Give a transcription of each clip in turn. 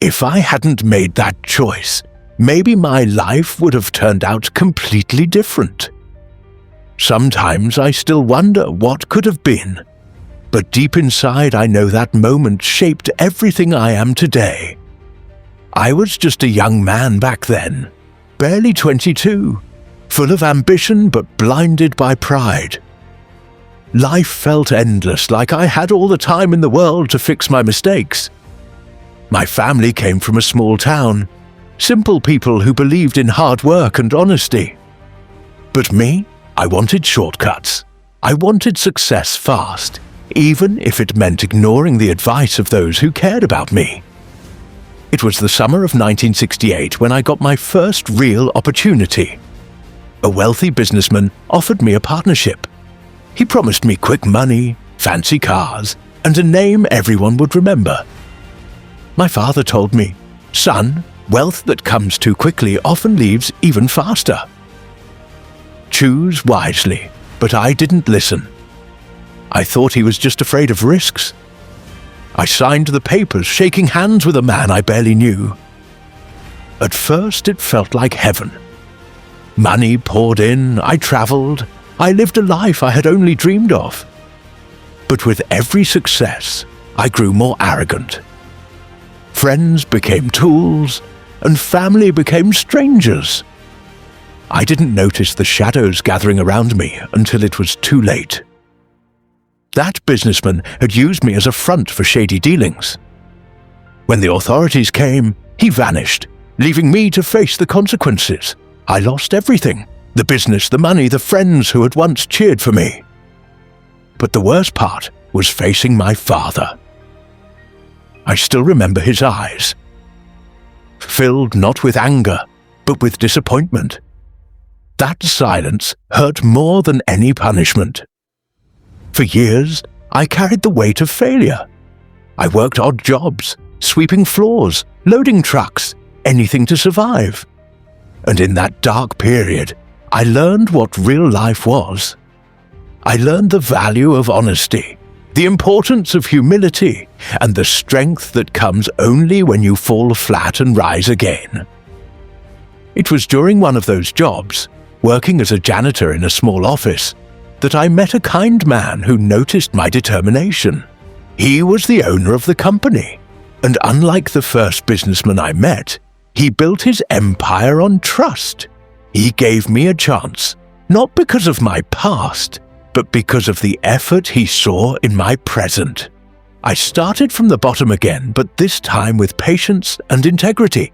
if I hadn't made that choice, maybe my life would have turned out completely different. Sometimes I still wonder what could have been, but deep inside I know that moment shaped everything I am today. I was just a young man back then, barely 22, full of ambition but blinded by pride. Life felt endless, like I had all the time in the world to fix my mistakes. My family came from a small town, simple people who believed in hard work and honesty. But me, I wanted shortcuts. I wanted success fast, even if it meant ignoring the advice of those who cared about me. It was the summer of 1968 when I got my first real opportunity. A wealthy businessman offered me a partnership. He promised me quick money, fancy cars, and a name everyone would remember. My father told me, "Son, wealth that comes too quickly often leaves even faster. Choose wisely," but I didn't listen. I thought he was just afraid of risks. I signed the papers, shaking hands with a man I barely knew. At first, it felt like heaven. Money poured in, I traveled, I lived a life I had only dreamed of. But with every success, I grew more arrogant. Friends became tools, and family became strangers. I didn't notice the shadows gathering around me until it was too late. That businessman had used me as a front for shady dealings. When the authorities came, he vanished, leaving me to face the consequences. I lost everything: the business, the money, the friends who had once cheered for me. But the worst part was facing my father. I still remember his eyes, filled not with anger, but with disappointment. That silence hurt more than any punishment. For years, I carried the weight of failure. I worked odd jobs, sweeping floors, loading trucks, anything to survive. And in that dark period, I learned what real life was. I learned the value of honesty, the importance of humility, and the strength that comes only when you fall flat and rise again. It was during one of those jobs, working as a janitor in a small office, that I met a kind man who noticed my determination. He was the owner of the company, and unlike the first businessman I met, he built his empire on trust. He gave me a chance, not because of my past, but because of the effort he saw in my present. I started from the bottom again, but this time with patience and integrity.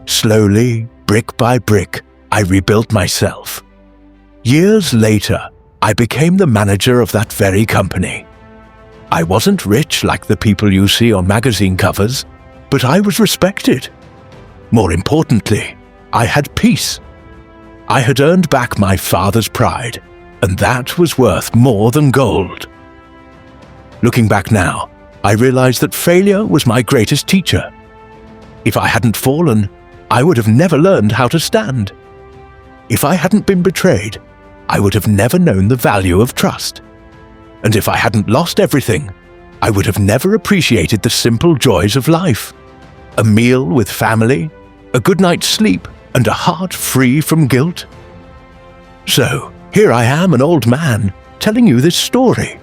Slowly, brick by brick, I rebuilt myself. Years later, I became the manager of that very company. I wasn't rich like the people you see on magazine covers, but I was respected. More importantly, I had peace. I had earned back my father's pride, and that was worth more than gold. Looking back now, I realize that failure was my greatest teacher. If I hadn't fallen, I would have never learned how to stand. If I hadn't been betrayed, I would have never known the value of trust. And if I hadn't lost everything, I would have never appreciated the simple joys of life. A meal with family, a good night's sleep, and a heart free from guilt. So, here I am, an old man, telling you this story.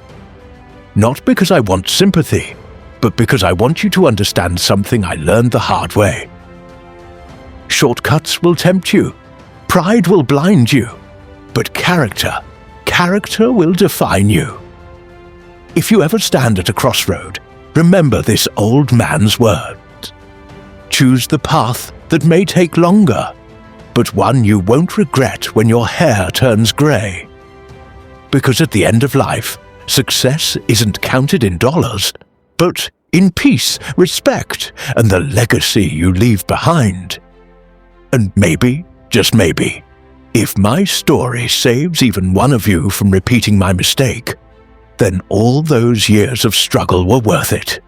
Not because I want sympathy, but because I want you to understand something I learned the hard way. Shortcuts will tempt you. Pride will blind you. But character will define you. If you ever stand at a crossroad, remember this old man's words. Choose the path that may take longer, but one you won't regret when your hair turns grey. Because at the end of life, success isn't counted in dollars, but in peace, respect, and the legacy you leave behind. And maybe, just maybe, if my story saves even one of you from repeating my mistake, then all those years of struggle were worth it.